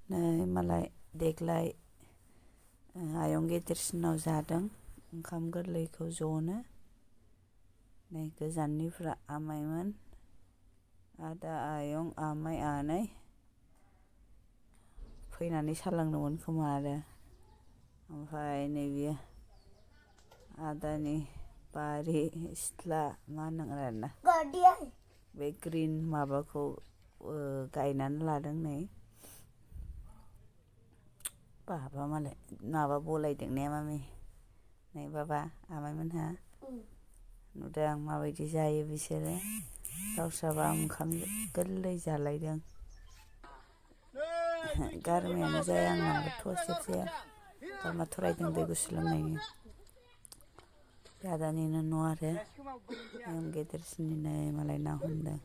नै मालाय देग्लाय आयं गेदेरसिनाव जादों ओंखाम गोरलैखौ ज'नो। नै गोजाननिफ्रा आमाइमोन, आदा, आयं, आमाइ, आनै फैनानै सा लोंदोंमोन खोमा आरो। ओमफ्राय नैबे आदानि बारि सिथ्ला मा होननांगोन आरोना बे ग्रिन माबाखौ गायनानै लादों नै। बाबा मालाय माबा बलायदों ने मामि? नै बाबा आमाइमोनहा नुदों आं माबायदि जायो बिसोरो। गावस्राबा ओंखाम गोरलै जालायदों। गारमायानो जाया आंनाबो थरसेबो जाया। गारमा थरायदों दै गुसु लोंनायनि। दादानिनो न' आरो आयं गेदेरसिननि नै मालाय ना हमदों।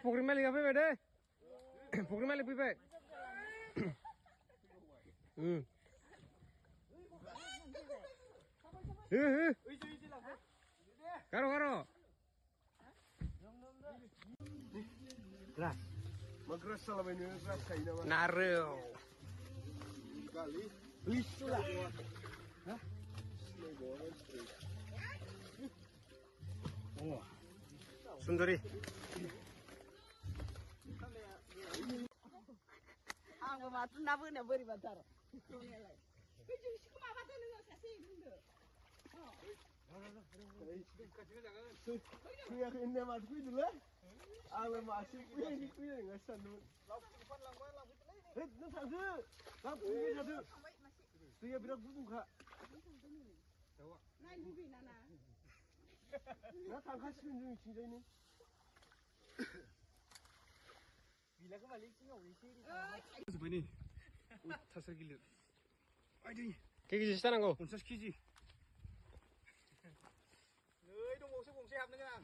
फख्रि मालिकआ फैबाय दे। फख्रि मालिक फैबाय। गार' गार' मा ग्रास जालाबायनो ग्रास खायो नामा? नारौ गालि सुन्दरी आंबो माथो ना बोनाया बोरैबाथार बोनायालाय बे जोंसिखौ माबादो नोङो सासे बुंदो फैयाखै होननाया माथो फैदोंलै आंलाय मासे फैया नोंहासो सानदोंमोन। नों थांदो लांफैबाय थादो दैया बिराद गुदुंखा। नायनो लुगैयोना ना दा थांखासिगोन जोंनिथिंजायनो। थासार गिलिर केजिसो जानांगौ 50 केजि। नै दंबावोसो गंसे हाबनो गोनां।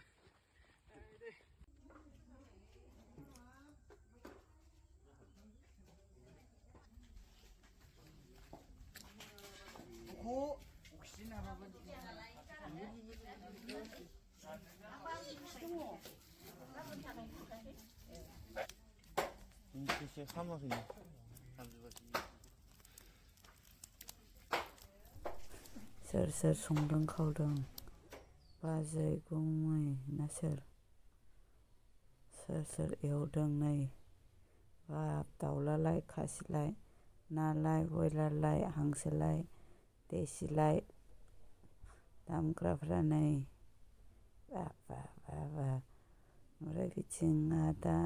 एसे खामाखै सोर सोर संदों खावदों बाजै गुमै ना सोर सोर एवदों नै बाब दाउलालाय खासिलाय नालाय बयलारलाय हांसोलाय देसिलाय दामग्राफ्रा नै बाब ओमफ्राय बिथिं आदा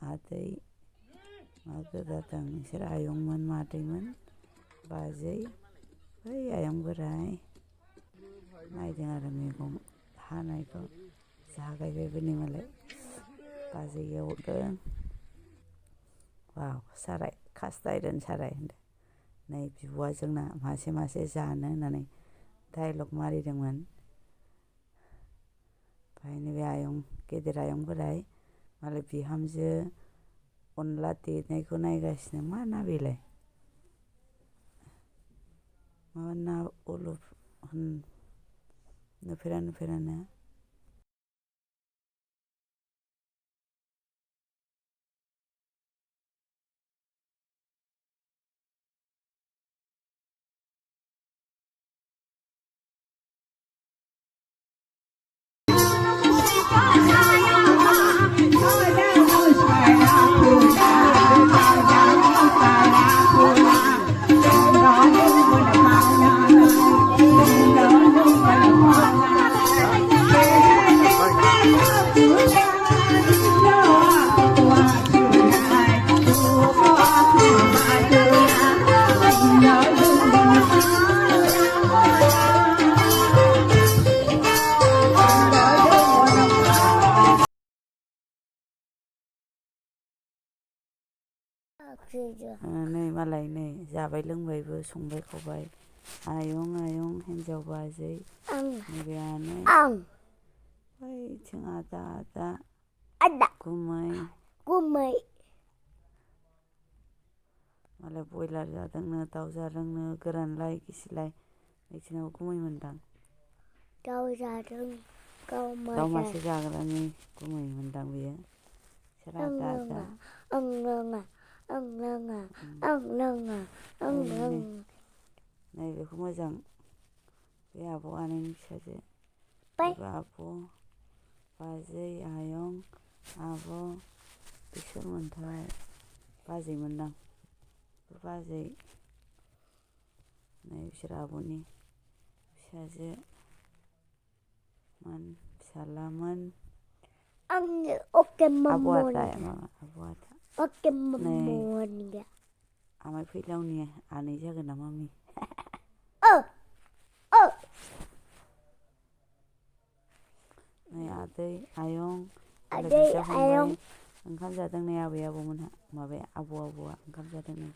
आदै मा गोदादों नोंसोर आयंमोन मादैमोन बाजै बै आयं बोराय नायदों आरो मैगं हानायखौ जागायबायबो नै मालाय बाजै एवदों। वाव साराय कास्ट आयरन साराय होनदों नै बिब'आ जोंना मासे मासे जानो होननानै डाइलग मारिदोंमोन। ओमफ्राय नैबे आयं गेदेर आयं बोराय मालाय बिहामजो अनला देनायखौ नायगासिनो मा ना बेलाय माबा ना उलुफ नुफेरानो नै मालाय नै जाबाय लोंबायबो संबाय खावबाय आयं हिन्जाव बाजै नैबे आनै बैथिं आदा गुमै मालाय बयलार जादोंनो दाउ जादोंनो गोरानलाय गिसिलाय नोंसिनावबो गुमै मोनदां दाउ मासे जाग्रानि गुमै मोनदां बेयो नै बेखौ मोजां बे आब' आनैनि फिसाजो आब' बाजै आयं आब' बिसोरमोनथाय बाजैमोनदां बाजै नै बिसोर आब'नि फिसाजो फिसालामोन आब'आ आमाइ फैलावनि आनै जागोन ना मामि नै आदै आयं बिदा फंबाय ओंखाम जादों नै आबै आबौमोनहा माबाया आबौआ ओंखाम जादों नै